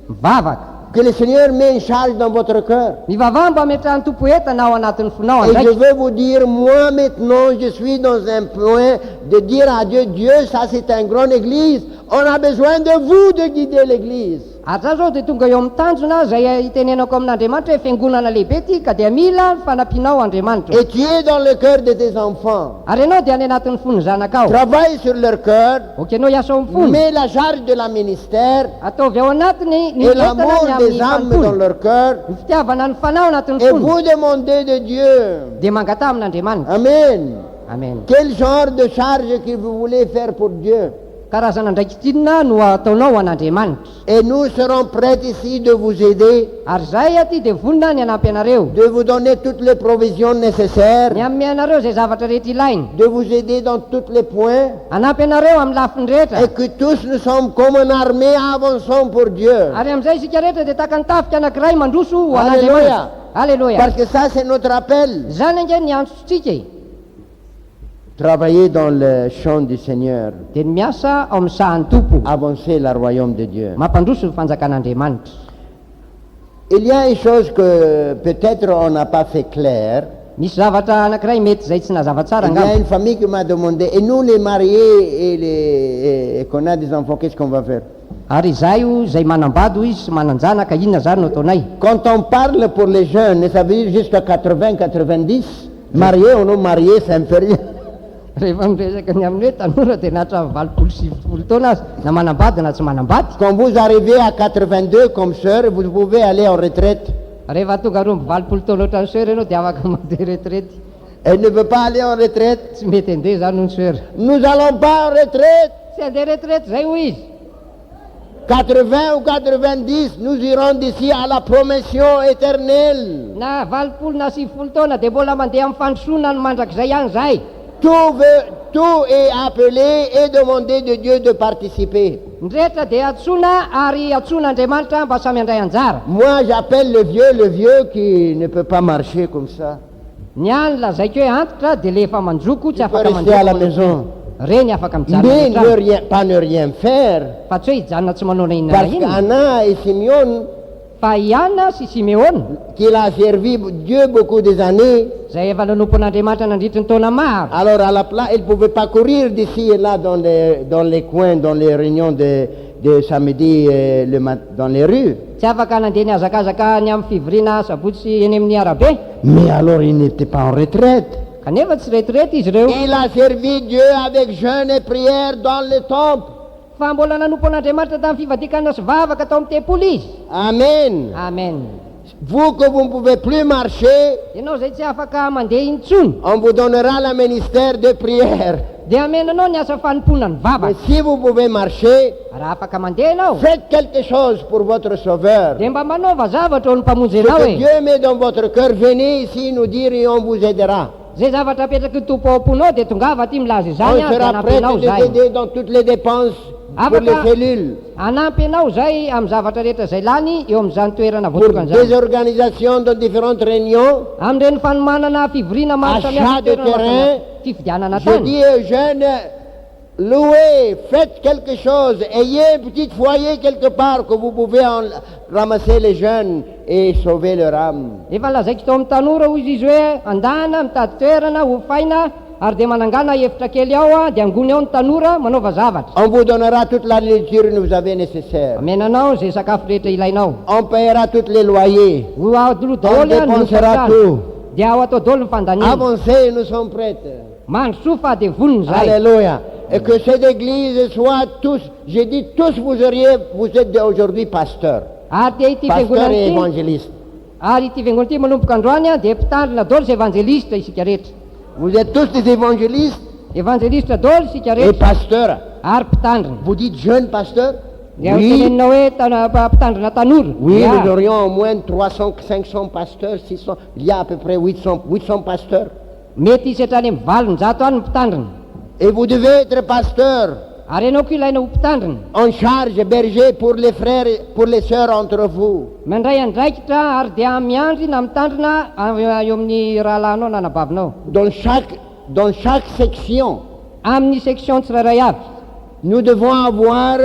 Mivavaka. que le Seigneur met une charge dans votre cœur. Mivavaha mba ametrahan'ny tompo entana ao anatin'ny fonao Et je andraiky. veux vous dire, moi maintenant, je suis dans un point de dire à Dieu, Dieu, ça c'est une grande église, on a besoin de vous de guider l'église. Ary za zao dia tonga eo amin'ny tanjona zay itenenako amin'Andriamanitra hoe fiangonana lehibe ty ka dia mila fanampianao Andriamanitra. Et tu es dans le cœur de tes enfants. Ary ianao dia any anatin'ny fon'ny zanakao. Travaille sur leur cœur, Okanao hiasa ao amin'ny fony. mets la charge de la ministère Ataovy ao anatiny ny et entana l'amour ny des amin'ny âmes dans fanontony. leur cœur. Ny fitiavana ny fanao anatin'ny Et fony. vous demandez de Dieu. Dia mangata amin'Andriamanitra. Amen. Amen. Quel genre de charge que vous voulez faire pour Dieu? Karazana ndraikitinina no ataonao an'Andriamanitra. Et nous serons prêts ici de vous aider, Ary zay aty dia vonona ny anampy anareo. de vous donner toutes les provisions nécessaires, Ny amin'ny anareo zay zavatra rehetra ilainy. de vous aider dans tous les points, Anampy anareo amin'ny lafiny rehetra. et que tous nous sommes comme une armée avançons pour Dieu. Ary amin'izay isika rehetra dia taka ny tafika anankiray mandroso ho Alléluia. an'Andriamanitra. Alléluia. Parce que ça, c'est notre appel. Zany ange ny antsotsika e. Travailler dans le champ du Seigneur, Dia ny miasa ao amin'ny sahan'ny tompo. avancer le royaume de Dieu. Mampandroso ny fanjakan'Andriamanitra. Il y a une chose que peut-être on n'a pas fait clair. Misy zavatra anankiray mety zay tsy nazava tsara Il y a angamba. une famille qui m'a demandé, et nous les mariés et qu'on a des enfants, qu'est-ce qu'on va faire? Ary zayo zay manambady izy sy mananjanaka inona zany no ataonay. Quand on parle pour les jeunes, ça veut dire jusqu'à 80, 90, mariés ou non mariés, c'est inférieur. Rehefa miresaka ny amin'ny hoe tanora dia nahatra 20-20 taona azy na manambady na tsy manambady. Quand vous arrivez à 82 comme sœur, vous pouvez aller en retraite. Rehefa tonga roa 20 taona ohatran'ny sœur ianao dia afaka mandeha retraite. Elle ne veut pas aller en retraite. Tsy mety andeha zany ny sœur. Nous n'allons pas en retraite. Tsy andeha retraite zay hoy izy. 80 ou 90, nous irons d'ici à la promotion éternelle. Na 20 na 70 taona dia mbola mandeha amin'ny fandrosoana ny mandrakizay ihany zay. Tout est appelé et demandé de Dieu de participer. Ny rehetra dia atsoina ary atsoina Andriamanitra mba samy andray anjara. Moi, j'appelle le vieux qui ne peut pas marcher comme ça. Ny any lazaiko hoe antitra dia le efa manjoko tsy Il peut afaka rester à la manjoko. maison. Reny afaka mijanona Mais rehetra. pas ne rien faire. Fa tsy hoe hijanona tsy manao na inona na Parce inona. qu'Anna et Simeon, Fa Iana sy Simeona qu'il a servi Dieu beaucoup des années, zay efa nanompon'Andriamanitra nandritry ny taona maro. alors à la place, il ne pouvait pas courir d'ici et là dans les coins, dans les réunions de samedi dans les rues. Tsy afaka nandeha niazakazaka ny amin'ny fivoriana sabotsy eny amin'ny arabe. Mais alors il n'était pas en retraite. Kanefa tsy retirety izy ireo. Il a servi Dieu avec jeûne et prière dans le temple. Fa mbola nanompon'Andriamanitra tamin'ny fivadikana sy vavaka tao amin'ny tempolo izy. Amen. Amen. Vous que vous ne pouvez plus marcher, Ianao zay tsy afaka mandeha intsony on vous donnera le ministère de prière. dia amenanao ny asa fanompona ny Mais vavaka. si vous pouvez marcher, Raha afaka mandeha ianao faites quelque chose pour votre sauveur. dia mba manaova zavatra ho ny mpamonjy Ce anao que e. Dieu met dans votre cœur, venez ici nous dire et on vous aidera. Zay zavatra apetraky ny tompo ao am-ponao dia tongava aty milaza On izany a dia sera prêt anampy de anao vous zay. aider dans toutes les dépenses pour les cellules, Anampy anao zay amin'ny zavatra rehetra zay lany eo amin'izany toerana pour voatokan'izany. des organisations dans différentes réunions. Amin'ireny fanomanana fivoriana maro Achat samihafa de toerana terrain. maro samihafa. Fividianana Je tany. dis aux jeunes, louez, faites quelque chose, ayez un petit foyer quelque part que vous pouvez ramasser les jeunes et sauver leur âme. Efa lazaiko tao amin'ny tanora hoy izy hoe andana mitady toerana ho faina ary dia manangana efitra kely ao a dia angony ao ny tanora manaova zavatra. On vous donnera toute la nourriture que vous avez nécessaire. Amenanao zay sakafo rehetra ilainao. On paiera tous les loyers. Ho adolo On daholo a ny dépensera lokatrano. tout. dia ao atao dolo ny fandaniana Avancez, nous sommes prêts. mandrosoa fa dia vonony zay. Alléluia. Et que cette église soit tous, j'ai dit tous, vous êtes aujourd'hui pasteurs. Ary dia ity Pasteurs fiangonana et ity évangélistes. ary ity fiangonana ity manomboka androany a dia mpitandrina dolo sy evangelista isika rehetra. Vous êtes tous des évangélistes Evangelista dolo isika et rehetra pasteurs. ary mpitandrina. Vous dites jeunes pasteurs? Dia Oui. tenenina hoe mpitandrina tanora. Oui, Ia. nous aurions au moins 300, 500 pasteurs, 600. Il y a à peu près 800 pasteurs. Mety isy hatrany amin'ny valonjato any ny mpitandrina. Et vous devez être pasteur, Ary ianao koa ilaina ho mpitandrina. en charge, berger pour les frères, pour les sœurs entre vous. Mandray andraikitra ary dia miandry na mitandrina eo amin'ny rahalahinao na nabavinao. Dans chaque section, Amin'ny section tsirairay avy nous devons avoir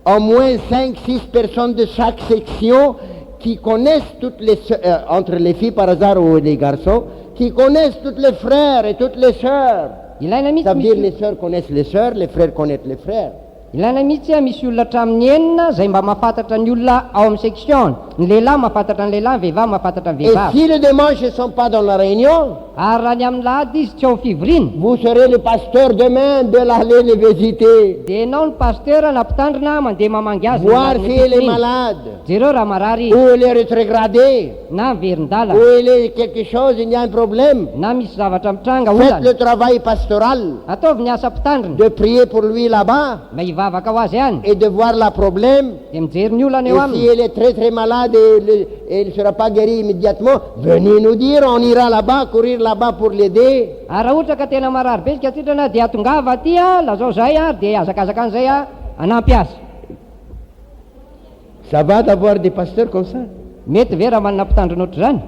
au moins 5-6 personnes de chaque section qui connaissent toutes les entre les filles par hasard ou les garçons, qui connaissent tous les frères et toutes les sœurs. ilaina Ça mihitsy veut dire misy les sœurs connaissent les sœurs, les frères connaissent les frères. ilaina mihitsy a misy olona hatramin'ny enina zay mba mahafantatra ny olona ao amin'ny section. Ny lehilahy mahafantatra ny lehilahy, ny vehivavy mahafantatra ny Et vehivavy. si les dimanches ne sont pas dans la réunion, Ary raha ny amin'ny lahady izy tsy ao amin'ny fivoriana vous serez le pasteur demain de l'aller les visiter, dia ianao ny pasteur na mpitandrina mandeha mamangy azy voir ny si elle est fivoriana. malade, Jereo raha marary ou elle est rétrogradée, na miverin-dala ou elle est quelque chose, il y a un problème. na misy zavatra mitranga Faites olana le travail pastoral, ataovy ny asa mpitandrina de prier pour lui là-bas mba hivavaka ho azy ihany et de voir le problème. dia mijery ny olana Et eo si aminy. elle est très très malade et elle ne sera pas guérie immédiatement, venez nous dire, on ira là-bas, courir là-bas pour l'aider. Ary raha ohatra ka tena marary besika atsitrana dia atongava aty a lazao zay a dia azakazaka an'izay a anampy azy. Ça va d'avoir des pasteurs comme ça? Mety ve raha manana mpitandrina ohatr'izany?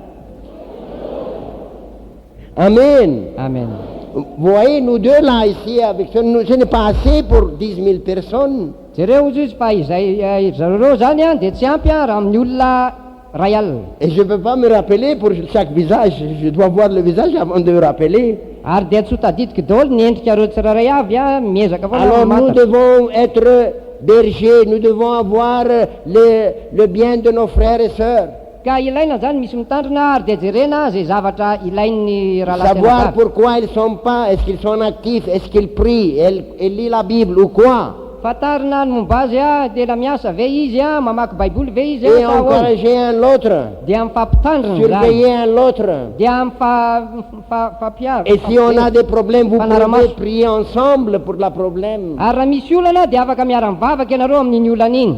Amen. Amen. Vous voyez, nous deux là, ici, avec ce n'est pas assez pour 10 000 personnes. Jereo ozy izy fa izay zareo zany a dia tsy ampy a raha amin'ny olona ray alina. Et je ne peux pas me rappeler pour chaque visage. Je dois voir le visage avant de me rappeler. Ary dia tsy ho tadidiko daholo ny endrika reo tsirairay avy a miezaka foana Alors nous mamantatra. devons être bergers, nous devons avoir le bien de nos frères et sœurs. Ka ilaina zany misy mitandrina ary dia jerena zay zavatra ilain'ny rahalahy Savoir tena vavy. pourquoi ils sont pas, est-ce qu'ils sont actifs, est-ce qu'ils prient, ils lisent la Bible ou quoi. Fatarina ny momba azy a tena miasa ve izy a mamaky baiboly ve izy Et a sa ahoana? encourager un l'autre, Dia mifampitandrina zany surveiller un l'autre. dia mifampiavy. Et si on a des problèmes, vous pouvez Fanaramaso. prier ensemble pour le problème. Ary raha misy olana dia afaka miara-mivavaka ianareo amin'iny olana iny.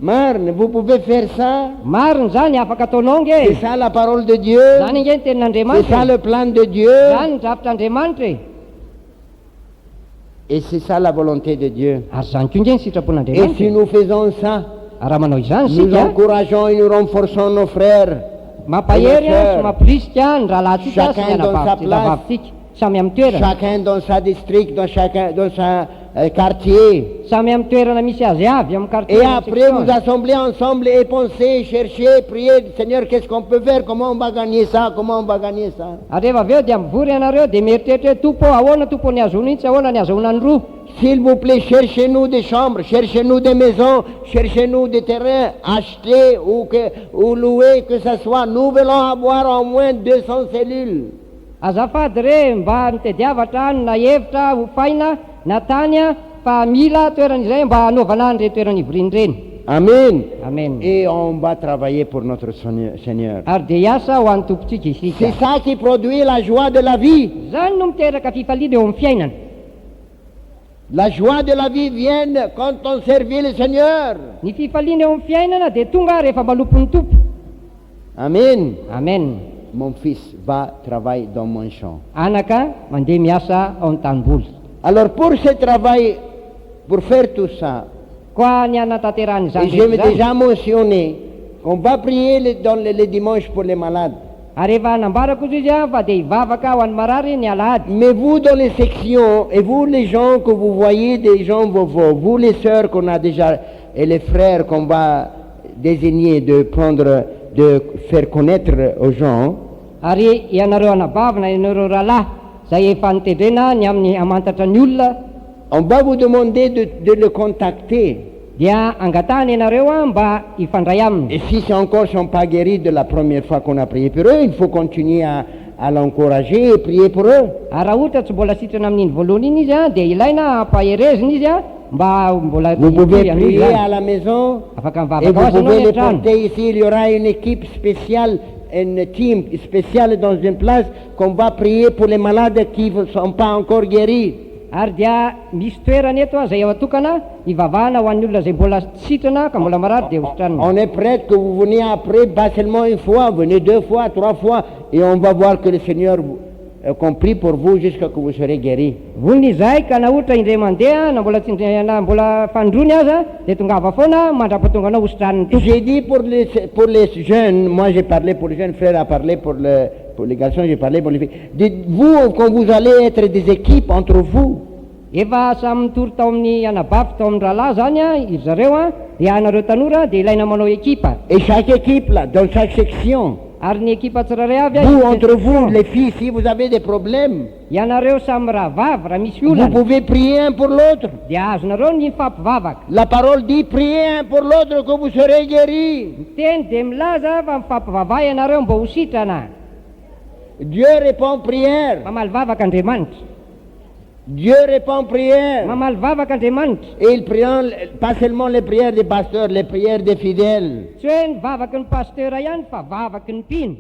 Marne, vous pouvez faire ça. Mariny zany afaka ataonao C'est nge. ça la parole de Dieu. Zany nge ny C'est ça tenin'Andriamanitra. le plan de Dieu. Zany ny drafitr'Andriamanitra e. Et c'est ça la volonté de Dieu. Ary zany koa nge ny Et si sitrapon'Andriamanitra. nous faisons ça, Raha manao izany nous sika encourageons et nous renforçons nos frères. mampahery a Sœur. sy mampirisika ny rahalahintsika sy Chacun ny dans sa anavavitsika samy amin'ny toerana. Chacun dans sa district, dans sa quartier. Samy amin'ny toerana misy azy avy amin'ny quartier. Et après, vous assemblez ensemble et pensez, cherchez, priez, Seigneur, qu'est-ce qu'on peut faire? Comment on va gagner ça? Comment on va gagner ça? Ary rehefa avy eo dia mivory ianareo dia mieritreritra hoe tompo ahoana tompo ny azoana iny tsy ahoana ny azoana ny roa. S'il vous plaît, cherchez-nous des chambres, cherchez-nous des maisons, cherchez-nous des terrains, achetés ou loués, que ce soit. Nous voulons avoir au moins 200 cellules. Azafady re mba nitediavatra na hevitra ho faina na tany a fa mila toeran'izay mba hanaovana an'ireny toerana ivoriany ireny. Amen. Amen. Et on va travailler pour notre Seigneur. Ary dia hiasa ho an'ny tompontsika isika. C'est ça qui produit la joie de la vie. Zany no miteraka fifaliana eo amin'ny fiainana. La joie de la vie vient quand on servit le Seigneur. Ny fifaliana eo amin'ny fiainana dia tonga rehefa malopy ny tompo. Amen. Amen. Mon fils va travailler dans mon champ. Anaka mandeha miasa ao amin'ny tanimboly. Alors pour ce travail, pour faire tout ça, Koa ny anatanterahany et zany je vais rehetra zany. déjà mentionner qu'on va prier les dimanches pour les malades. Ary rehefa nambarako izy a fa dia hivavaka ho an'ny marary ny alahady. Mais vous dans les sections, et vous les gens que vous voyez, des gens vous les sœurs qu'on a déjà, et les frères qu'on va désigner de faire connaître aux gens, Ary ianareo anabavina ianareo rahalahy zay efa nitendrena ny amin'ny amantatra ny olona on va vous demander de le contacter. dia angatahana ianareo mba ifandray aminy. Et si c'est encore sont pas guéris de la première fois qu'on a prié pour eux, il faut continuer à l'encourager et prier pour eux. Ary raha ohatra tsy mbola sitrana amin'iny voalohany iny izy dia ilaina ampahereziny izy mbola Vous pouvez ianoizy prier zany. à la maison Afaka et mivavaka vous ho azy pouvez ianao les ny trano. porter ici. Il y aura une équipe spéciale, une team spéciale dans une place qu'on va prier pour les malades qui ne sont pas encore guéris. Ary dia misy toerana eto zay atokana ivavahana ho an'ny olona zay mbola sitrana ka mbola marary dia hositranina. On est prêt que vous veniez après, pas seulement une fois, venez 2 fois, 3 fois, et on va voir que le Seigneur compris pour vous jusqu'à ce que vous serez guéris. Volony izay ka na ohatra indray mandeha na mbola tsindrena mbola fandrony aza dia tongava foana mandrapatonga anao hositraniny to. J'ai dit pour les jeunes, moi j'ai parlé pour les jeunes, frère a parlé pour les garçons, j'ai parlé pour les filles. Dites-vous quand vous allez être des équipes entre vous. Efa samy mitory tao amin'ny anabavy tao amin'ny rahalahy zany izy zareo dia anareo tanora dia ilaina manao ekipa. Et chaque équipe là, dans chaque section, Ary ny ekipa tsirairay avy vous entre vous, les filles, si vous avez des problèmes, ianareo samy raha vavy raha misy vous olana pouvez prier un pour l'autre. dia azonareo ny mifampivavaka. La parole dit priez un pour l'autre que vous serez guéris. Miteny dia milaza fa mifampivavaha ianareo mba ho sitrana. Dieu répond prière. Mamaly vavaka Andriamanitra. Dieu répond prière. Mamaly vavaka Andriamanitra. Et il prie pas seulement les prières des pasteurs, les prières des fidèles. Tsy hoe ny vavaky ny pastera ihany fa vavaky ny mpino.